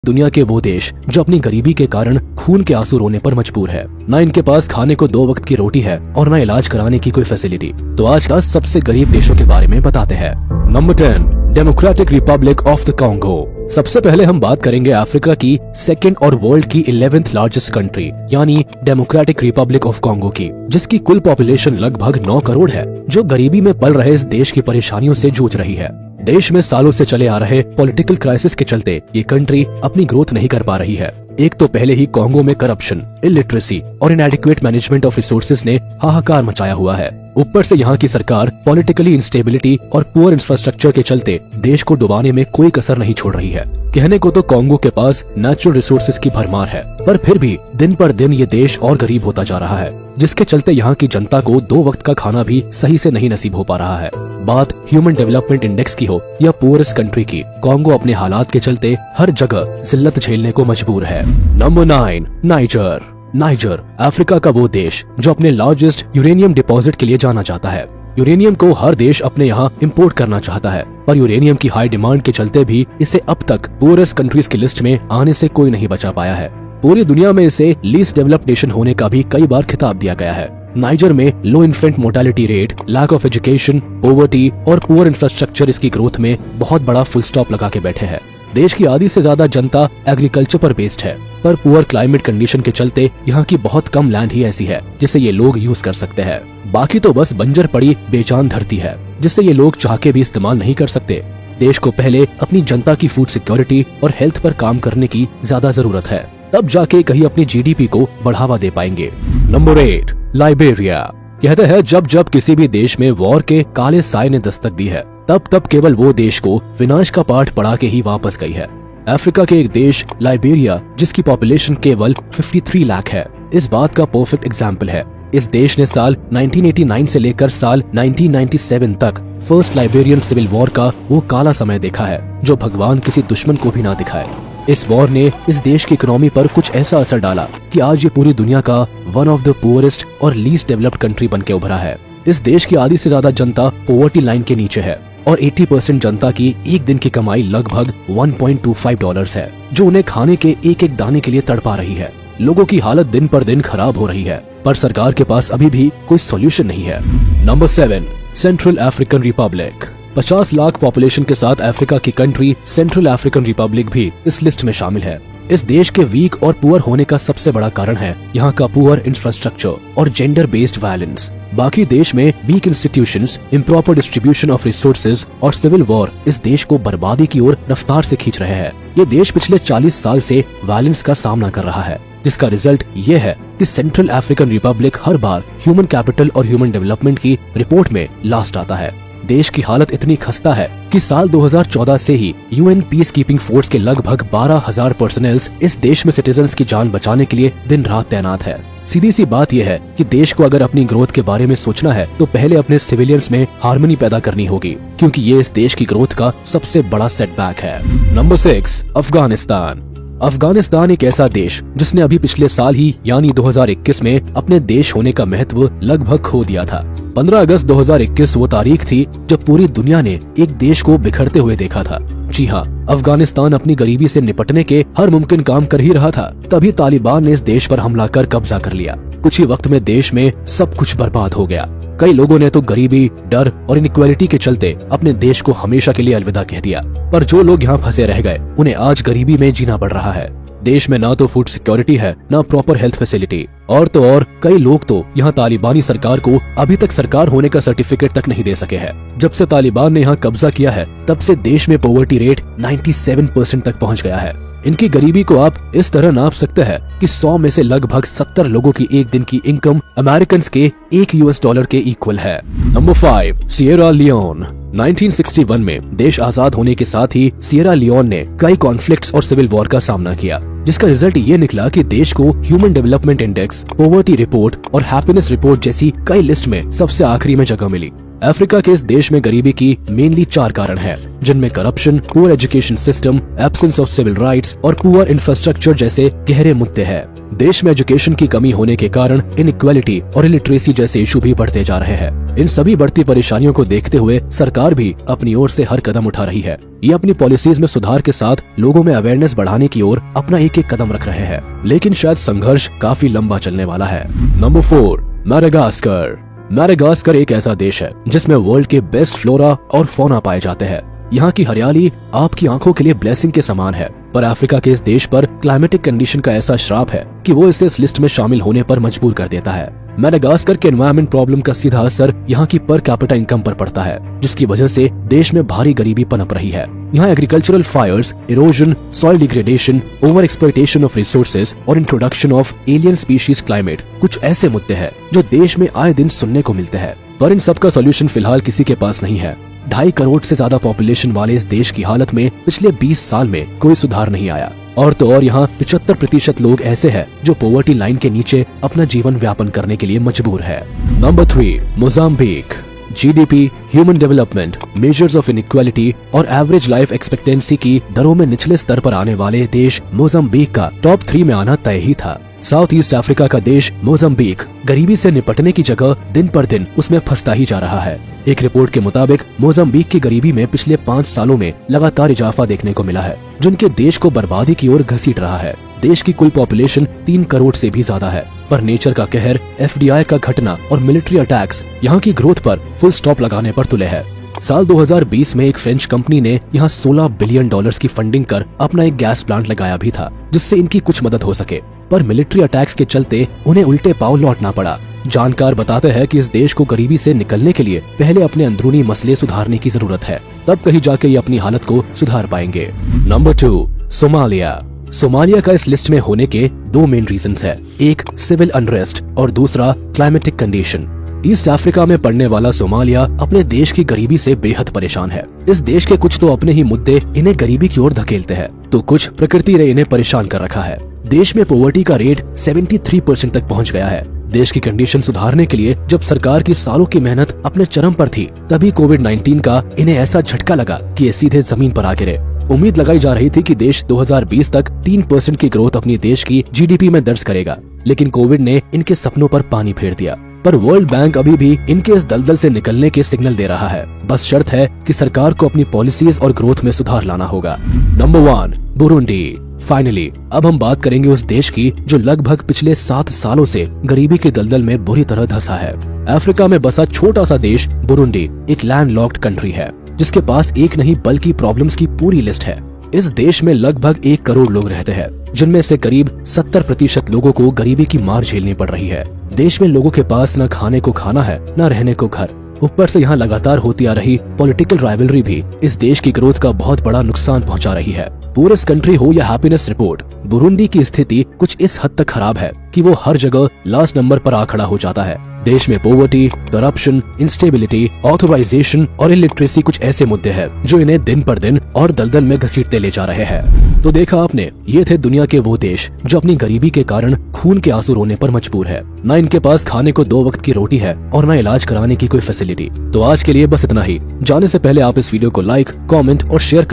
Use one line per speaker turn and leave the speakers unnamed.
दुनिया के वो देश जो अपनी गरीबी के कारण खून के आंसू रोने पर मजबूर है। न इनके पास खाने को 2 वक्त की रोटी है और न इलाज कराने की कोई फैसिलिटी। तो आज का सबसे गरीब देशों के बारे में बताते हैं। Number 10, democratic Republic of the Congo. सबसे पहले हम बात करेंगे अफ्रीका की सेकंड और वर्ल्ड की 11th लार्जेस्ट कंट्री यानी डेमोक्रेटिक रिपब्लिक ऑफ कॉन्गो की, जिसकी कुल पॉपुलेशन लगभग 9 करोड़ है, जो गरीबी में पल रहे इस देश की परेशानियों से जूझ रही है। देश में सालों से चले आ रहे पॉलिटिकल क्राइसिस के चलते ये कंट्री अपनी ग्रोथ नहीं कर पा रही है। एक तो पहले ही कॉन्गो में करप्शन, इलिटरेसी और इनएडिक्वेट मैनेजमेंट ऑफ रिसोर्सेज ने हाहाकार मचाया हुआ है। ऊपर से यहाँ की सरकार पॉलिटिकली इंस्टेबिलिटी और पुअर इंफ्रास्ट्रक्चर के चलते देश को डुबाने में कोई कसर नहीं छोड़ रही है। कहने को तो कॉन्गो के पास नेचुरल रिसोर्सेज की भरमार है, पर फिर भी दिन पर दिन ये देश और गरीब होता जा रहा है, जिसके चलते यहाँ की जनता को 2 वक्त का खाना भी सही से नहीं नसीब हो पा रहा है। बात ह्यूमन डेवलपमेंट इंडेक्स की हो या पुअरेस्ट कंट्री की, कॉन्गो अपने हालात के चलते हर जगह जिल्लत झेलने को मजबूर है। Number 9, niger. नाइजर अफ्रीका का वो देश जो अपने लार्जेस्ट यूरेनियम डिपॉजिट के लिए जाना जाता है। यूरेनियम को हर देश अपने यहाँ इंपोर्ट करना चाहता है, पर यूरेनियम की हाई डिमांड के चलते भी इसे अब तक पुअरेस्ट कंट्रीज की लिस्ट में आने से कोई नहीं बचा पाया है। पूरी दुनिया में इसे लीस्ट डेवलप्ड नेशन होने का भी कई बार खिताब दिया गया है। नाइजर में low infant mortality rate, lack of education, poverty और पुअर इंफ्रास्ट्रक्चर इसकी ग्रोथ में बहुत बड़ा फुल स्टॉप लगा के बैठे हैं। देश की आधी से ज्यादा जनता एग्रीकल्चर पर बेस्ड है, पर पुअर क्लाइमेट कंडीशन के चलते यहाँ की बहुत कम लैंड ही ऐसी है जिसे ये लोग यूज कर सकते हैं। बाकी तो बस बंजर पड़ी बेजान धरती है जिसे ये लोग चाह के भी इस्तेमाल नहीं कर सकते। देश को पहले अपनी जनता की फूड सिक्योरिटी और हेल्थ पर काम करने की ज्यादा जरूरत है, तब जाके कहीं अपनी जीडीपी को बढ़ावा दे पाएंगे। Number 8, Liberia. कहते हैं जब जब किसी भी देश में वॉर के काले साए ने दस्तक दी है, तब तब केवल वो देश को विनाश का पाठ पढ़ा के ही वापस गई है। अफ्रीका के एक देश लाइबेरिया, जिसकी पॉपुलेशन केवल 53 लाख है, इस बात का परफेक्ट एग्जाम्पल है। इस देश ने साल 1989 से लेकर साल 1997 तक फर्स्ट लाइबेरियन सिविल वॉर का वो काला समय देखा है जो भगवान किसी दुश्मन को भी ना दिखाए। इस वॉर ने इस देश की इकोनॉमी पर कुछ ऐसा असर डाला कि आज ये पूरी दुनिया का वन ऑफ द पुअरेस्ट और लीस्ट डेवलप्ड कंट्री बन के उभरा है। इस देश की आधी से ज्यादा जनता पॉवर्टी लाइन के नीचे है और 80% जनता की एक दिन की कमाई लगभग $1.25 है, जो उन्हें खाने के एक एक दाने के लिए तड़पा रही है। लोगों की हालत दिन पर दिन खराब हो रही है, पर सरकार के पास अभी भी कोई सॉल्यूशन नहीं है। Number 7, central African Republic. 50 lakh population के साथ अफ्रीका की कंट्री सेंट्रल अफ्रीकन रिपब्लिक भी इस लिस्ट में शामिल है। इस देश के वीक और पुअर होने का सबसे बड़ा कारण है यहाँ का पुअर इंफ्रास्ट्रक्चर और जेंडर बेस्ड वायलेंस। बाकी देश में weak institutions, improper distribution of resources और सिविल वॉर इस देश को बर्बादी की ओर रफ्तार से खींच रहे हैं। ये देश पिछले 40 साल से वायलेंस का सामना कर रहा है, जिसका रिजल्ट ये है कि सेंट्रल अफ्रीकन रिपब्लिक हर बार ह्यूमन कैपिटल और ह्यूमन डेवलपमेंट की रिपोर्ट में लास्ट आता है। देश की हालत इतनी खस्ता है कि साल 2014 से ही यूएन पीस कीपिंग फोर्स के लगभग 12,000 पर्सनल्स इस देश में सिटीजन्स की जान बचाने के लिए दिन रात तैनात है। सीधी सी बात यह है कि देश को अगर अपनी ग्रोथ के बारे में सोचना है तो पहले अपने सिविलियंस में हार्मनी पैदा करनी होगी, क्योंकि ये इस देश की ग्रोथ का सबसे बड़ा सेटबैक है। नंबर 6, अफगानिस्तान। अफगानिस्तान एक ऐसा देश जिसने अभी पिछले साल ही यानी 2021 में अपने देश होने का महत्व लगभग खो दिया था। 15 अगस्त 2021 वो तारीख थी जब पूरी दुनिया ने एक देश को बिखरते हुए देखा था। जी हाँ, अफगानिस्तान अपनी गरीबी से निपटने के हर मुमकिन काम कर ही रहा था, तभी तालिबान ने इस देश पर हमला कर कब्जा कर लिया। कुछ ही वक्त में देश में सब कुछ बर्बाद हो गया। कई लोगों ने तो गरीबी, डर और इनइक्वालिटी के चलते अपने देश को हमेशा के लिए अलविदा कह दिया, पर जो लोग यहाँ फंसे रह गए उन्हें आज गरीबी में जीना पड़ रहा है। देश में ना तो फूड सिक्योरिटी है, ना प्रॉपर हेल्थ फैसिलिटी, और तो और कई लोग तो यहाँ तालिबानी सरकार को अभी तक सरकार होने का सर्टिफिकेट तक नहीं दे सके हैं। जब से तालिबान ने यहाँ कब्जा किया है, तब से देश में पॉवर्टी रेट 97% तक पहुँच गया है। इनकी गरीबी को आप इस तरह नाप सकते हैं कि 100 में से लगभग 70 लोगों की एक दिन की इनकम अमेरिकन के $1 के इक्वल है। Number 5, Sierra Leone. 1961 में देश आजाद होने के साथ ही सिएरा लियोन ने कई कॉन्फ्लिक्ट्स और सिविल वॉर का सामना किया, जिसका रिजल्ट ये निकला कि देश को human development index, poverty report और हैप्पीनेस रिपोर्ट जैसी कई लिस्ट में सबसे आखिरी में जगह मिली। अफ्रीका के इस देश में गरीबी की मेनली 4 कारण हैं, जिनमें corruption, poor education system, absence of civil rights और पुअर इंफ्रास्ट्रक्चर जैसे गहरे मुद्दे हैं। देश में एजुकेशन की कमी होने के कारण इनइक्वालिटी और इलिटरेसी जैसे इशू भी बढ़ते जा रहे हैं। इन सभी बढ़ती परेशानियों को देखते हुए सरकार भी अपनी ओर से हर कदम उठा रही है। ये अपनी पॉलिसीज में सुधार के साथ लोगों में अवेयरनेस बढ़ाने की ओर अपना एक एक कदम रख रहे हैं, लेकिन शायद संघर्ष काफी लंबा चलने वाला है। Number 4, Madagascar. मैडागास्कर एक ऐसा देश है जिसमें वर्ल्ड के बेस्ट फ्लोरा और फौना पाए जाते हैं। यहाँ की हरियाली आपकी आंखों के लिए ब्लेसिंग के समान है, पर अफ्रीका के इस देश पर क्लाइमेटिक कंडीशन का ऐसा श्राप है कि वो इसे इस लिस्ट में शामिल होने पर मजबूर कर देता है। मैडागास्कर के एनवायरमेंट प्रॉब्लम का सीधा असर यहाँ की पर कैपिटा इनकम पर पड़ता है, जिसकी वजह से देश में भारी गरीबी पनप रही है। यहाँ agricultural fires, erosion, soil degradation, over exploitation of resources और introduction of alien species climate कुछ ऐसे मुद्दे हैं जो देश में आए दिन सुनने को मिलते हैं, पर इन सबका सोल्यूशन फिलहाल किसी के पास नहीं है। 2.5 करोड़ से ज्यादा पॉपुलेशन वाले इस देश की हालत में पिछले 20 साल में कोई सुधार नहीं आया, और तो और यहाँ 75% लोग ऐसे हैं जो पॉवर्टी लाइन के नीचे अपना जीवन व्यापन करने के लिए मजबूर है। Number 3, Mozambique. GDP, human development, measures of inequality और एवरेज लाइफ एक्सपेक्टेंसी की दरों में निचले स्तर पर आने वाले देश मोजाम्बिक का टॉप 3 में आना तय ही था। साउथ ईस्ट अफ्रीका का देश मोजाम्बिक गरीबी से निपटने की जगह दिन पर दिन उसमें फंसता ही जा रहा है। एक रिपोर्ट के मुताबिक मोजाम्बिक की गरीबी में पिछले 5 सालों में लगातार इजाफा देखने को मिला है, जो उनके देश को बर्बादी की ओर घसीट रहा है। देश की कुल पॉपुलेशन 3 करोड़ से भी ज्यादा है, पर नेचर का कहर, एफडीआई का घटना और मिलिट्री अटैक्स यहाँ की ग्रोथ पर फुल स्टॉप लगाने पर तुले है। साल 2020 में एक फ्रेंच कंपनी ने यहाँ $16 बिलियन की फंडिंग कर अपना एक गैस प्लांट लगाया भी था, जिससे इनकी कुछ मदद हो सके, पर मिलिट्री अटैक्स के चलते उन्हें उल्टे पांव लौटना पड़ा। जानकार बताते हैं कि इस देश को गरीबी से निकलने के लिए पहले अपने अंदरूनी मसले सुधारने की जरूरत है, तब कहीं जाके ये अपनी हालत को सुधार पाएंगे। Number 2, Somalia. सोमालिया का इस लिस्ट में होने के 2 मेन रीजंस है, एक सिविल अनरेस्ट और दूसरा क्लाइमेटिक कंडीशन। ईस्ट अफ्रीका में पड़ने वाला सोमालिया अपने देश की गरीबी से बेहद परेशान है। इस देश के कुछ तो अपने ही मुद्दे इन्हें गरीबी की ओर धकेलते हैं, तो कुछ प्रकृति ने इन्हें परेशान कर रखा है। देश में पॉवर्टी का रेट 73% तक पहुंच गया है। देश की कंडीशन सुधारने के लिए जब सरकार की सालों की मेहनत अपने चरम पर थी, तभी कोविड-19 का इन्हें ऐसा झटका लगा कि ये सीधे जमीन पर आ गिरे। उम्मीद लगाई जा रही थी कि देश 2020 तक 3% की ग्रोथ अपनी देश की जीडीपी में दर्ज करेगा, लेकिन कोविड ने इनके सपनों पर पानी फेर दिया। पर वर्ल्ड बैंक अभी भी इनके इस दलदल से निकलने के सिग्नल दे रहा है। बस शर्त है कि सरकार को अपनी पॉलिसीज और ग्रोथ में सुधार लाना होगा। Number 1, Burundi. फाइनली अब हम बात करेंगे उस देश की जो लगभग पिछले 7 सालों से गरीबी के दलदल में बुरी तरह धंसा है। अफ्रीका में बसा छोटा सा देश बुरुंडी एक लैंडलॉक्ड कंट्री है, जिसके पास एक नहीं बल्कि प्रॉब्लम्स की पूरी लिस्ट है। इस देश में लगभग 1 करोड़ लोग रहते हैं, जिनमें से करीब 70% लोगों को गरीबी की मार झेलनी पड़ रही है। देश में लोगों के पास न खाने को खाना है, न रहने को घर। ऊपर से यहाँ लगातार होती आ रही पॉलिटिकल राइवलरी भी इस देश की ग्रोथ का बहुत बड़ा नुकसान पहुंचा रही है। पूरस कंट्री हो या हैप्पीनेस रिपोर्ट, बुरुंडी की स्थिति कुछ इस हद तक खराब है कि वो हर जगह लास्ट नंबर पर आ खड़ा हो जाता है। देश में पॉवर्टी, करप्शन, इंस्टेबिलिटी, ऑथराइजेशन और इलिटरेसी कुछ ऐसे मुद्दे हैं जो इन्हें दिन पर दिन और दलदल में घसीटते ले जा रहे हैं। तो देखा आपने, ये थे दुनिया के वो देश जो अपनी गरीबी के कारण खून के आंसू रोने पर मजबूर है। न इनके पास खाने को 2 वक्त की रोटी है और न इलाज कराने की कोई फैसिलिटी। तो आज के लिए बस इतना ही। जाने से पहले आप इस वीडियो को लाइक, कमेंट और शेयर